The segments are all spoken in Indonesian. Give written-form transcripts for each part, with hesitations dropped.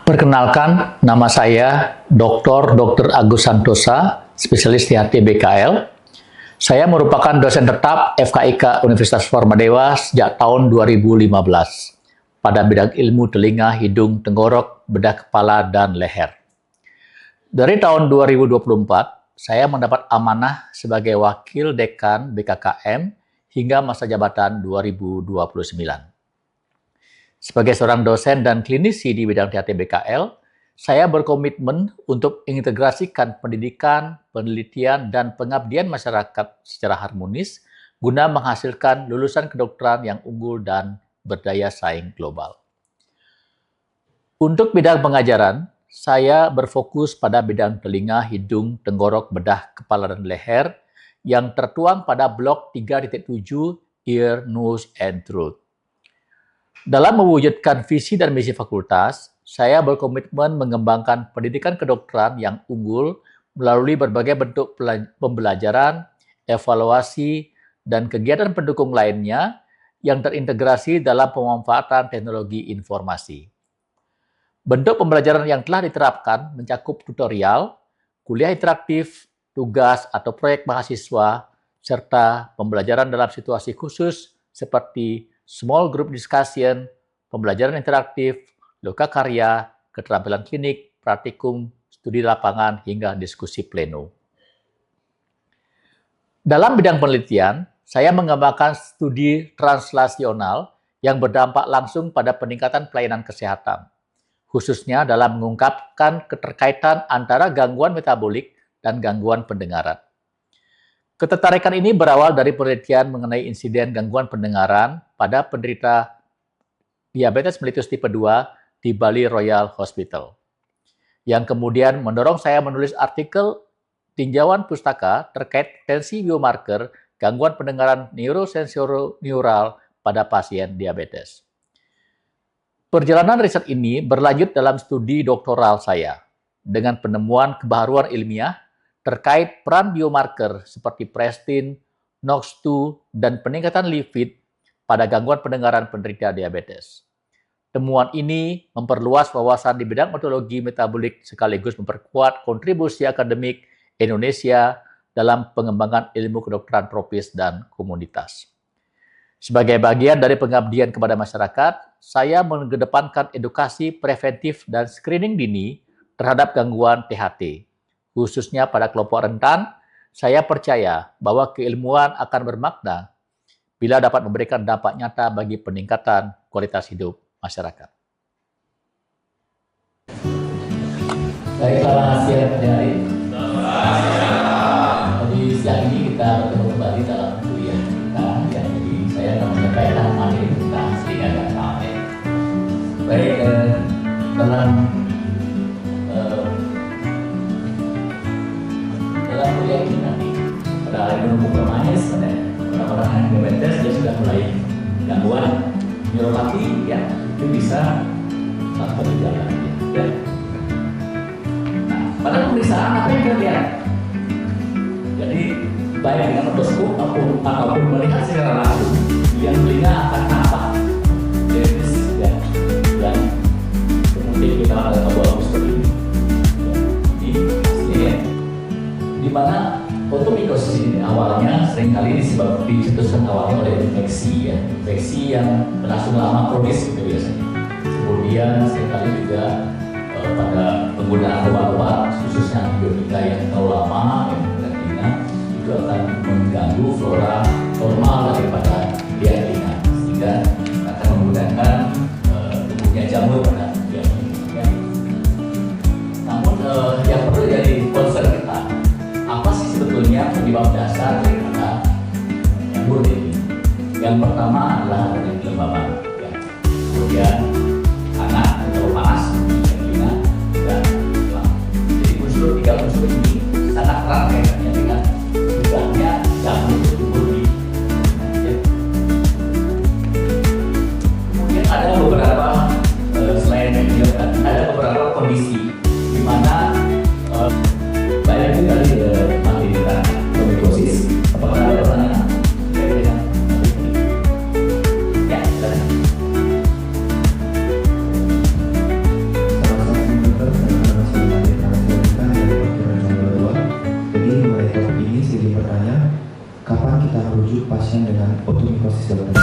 Perkenalkan, nama saya Dr. Agus Santosa, spesialis THT BKL. Saya merupakan dosen tetap FKIK Universitas Formadewa sejak tahun 2015 pada bidang ilmu telinga, hidung, tenggorok, bedah kepala, dan leher. Dari tahun 2024, saya mendapat amanah sebagai Wakil Dekan BKKM hingga masa jabatan 2029. Sebagai seorang dosen dan klinisi di bidang THT BKL, saya berkomitmen untuk mengintegrasikan pendidikan, penelitian, dan pengabdian masyarakat secara harmonis guna menghasilkan lulusan kedokteran yang unggul dan berdaya saing global. Untuk bidang pengajaran, saya berfokus pada bidang telinga, hidung, tenggorok, bedah, kepala, dan leher yang tertuang pada blok 3.7 Ear, Nose, and Throat. Dalam mewujudkan visi dan misi fakultas, saya berkomitmen mengembangkan pendidikan kedokteran yang unggul melalui berbagai bentuk pembelajaran, evaluasi, dan kegiatan pendukung lainnya yang terintegrasi dalam pemanfaatan teknologi informasi. Bentuk pembelajaran yang telah diterapkan mencakup tutorial, kuliah interaktif, tugas atau proyek mahasiswa, serta pembelajaran dalam situasi khusus seperti small group discussion, pembelajaran interaktif, loka karya, keterampilan klinik, praktikum, studi lapangan, hingga diskusi pleno. Dalam bidang penelitian, saya mengembangkan studi translasional yang berdampak langsung pada peningkatan pelayanan kesehatan, khususnya dalam mengungkapkan keterkaitan antara gangguan metabolik dan gangguan pendengaran. Ketertarikan ini berawal dari penelitian mengenai insiden gangguan pendengaran pada penderita diabetes mellitus tipe 2 di Bali Royal Hospital, yang kemudian mendorong saya menulis artikel tinjauan pustaka terkait potensi biomarker gangguan pendengaran neurosensorineural pada pasien diabetes. Perjalanan riset ini berlanjut dalam studi doktoral saya dengan penemuan kebaharuan ilmiah terkait peran biomarker seperti Prestin, NOX2, dan peningkatan lipid pada gangguan pendengaran penderita diabetes. Temuan ini memperluas wawasan di bidang otologi metabolik sekaligus memperkuat kontribusi akademik Indonesia dalam pengembangan ilmu kedokteran tropis dan komunitas. Sebagai bagian dari pengabdian kepada masyarakat, saya mengedepankan edukasi preventif dan screening dini terhadap gangguan THT. Khususnya pada kelompok rentan, saya percaya bahwa keilmuan akan bermakna bila dapat memberikan dampak nyata bagi peningkatan kualitas hidup masyarakat. Baiklah, siap dari. Jadi siang ini kita bertemu kembali dalam kuliah kita, yang jadi saya akan menyampaikan materi tentang telinga dan THT. Baik, dalam kuliah ini nanti pada hari menunggu permanis pada orang-orang yang diabetes dia sudah mulai gangguan neuropati, ya itu bisa tanpa gejala, ya. Nah, pada pemeriksaan apa yang kita lihat? Jadi baik dengan otoskop ataupun melihat secara langsung yang telinga akan nampak jenis, ya, dan kemudian kita akan membawa seperti ini. Di mana otomikosis ini awalnya seringkali dicetuskan awalnya oleh infeksi, ya, infeksi yang berlangsung lama kronis itu biasanya. Kemudian seringkali juga pada penggunaan obat-obat khususnya antibiotika yang terlalu lama yang telinga itu akan mengganggu flora normal daripada telinga sehingga akan menggunakan tumbuhnya jamur pada telinga. Namun yang perlu jadi concern kita, apa sih sebetulnya penyebab dasar daripada nyambur ini? Yang pertama adalah dari kelembaban, ya. Kemudian panas atau panas di telinga dan tulang. Jadi tiga unsur ini sangat erat kaitannya dengan mudahnya jamur tumbuh di telinga. Kemudian ada beberapa selain menyebabkan ada beberapa kondisi di mana banyak juga dari materi tentang otomikosis. Apakah ada pertanyaan? Ya, silakan. topik ini sedikit bertanya, kapan kita merujuk pasien dengan otomikosis dokter?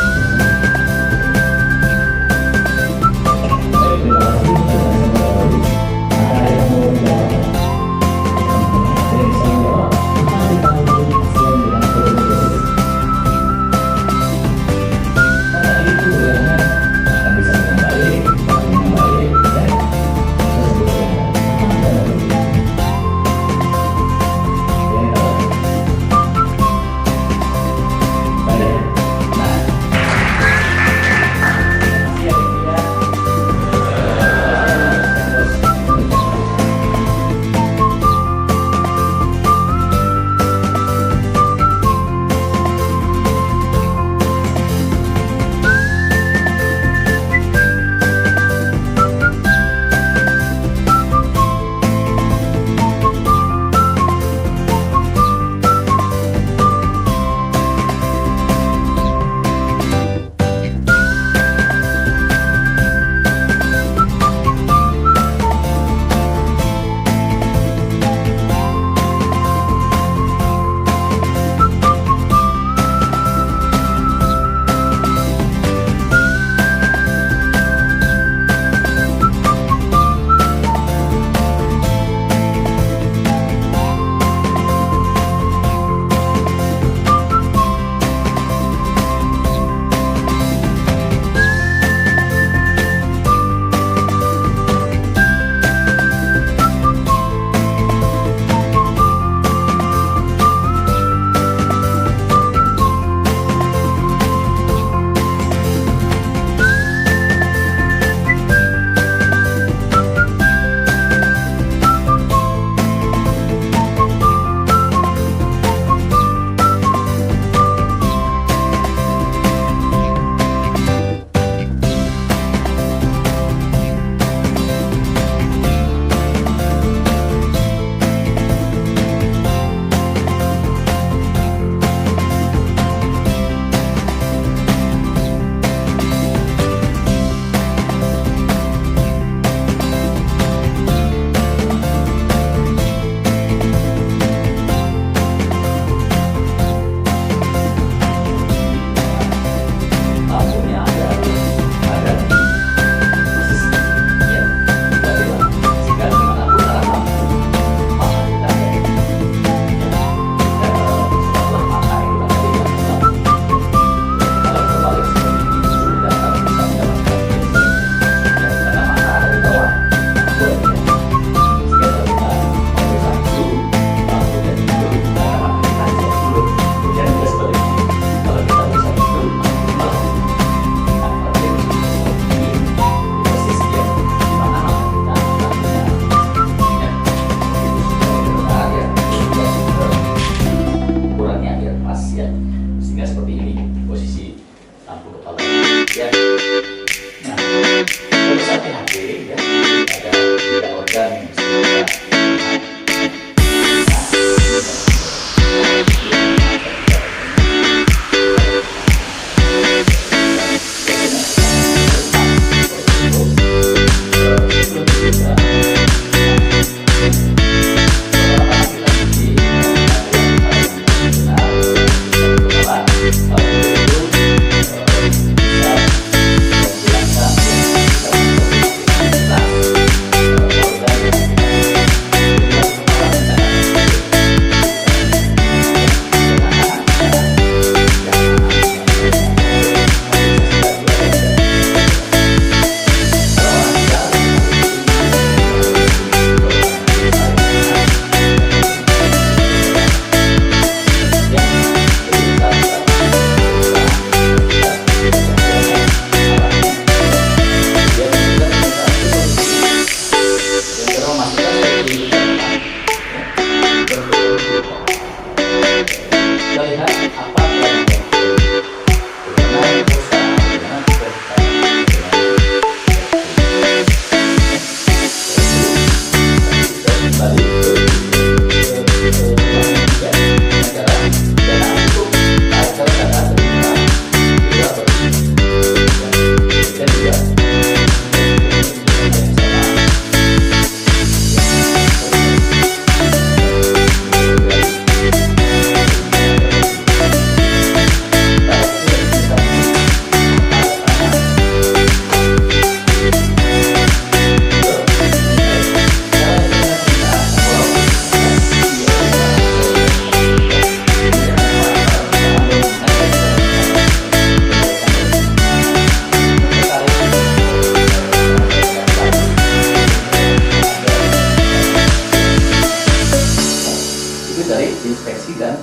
inspeksi dan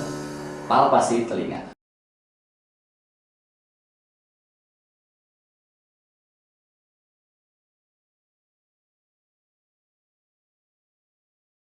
palpasi telinga.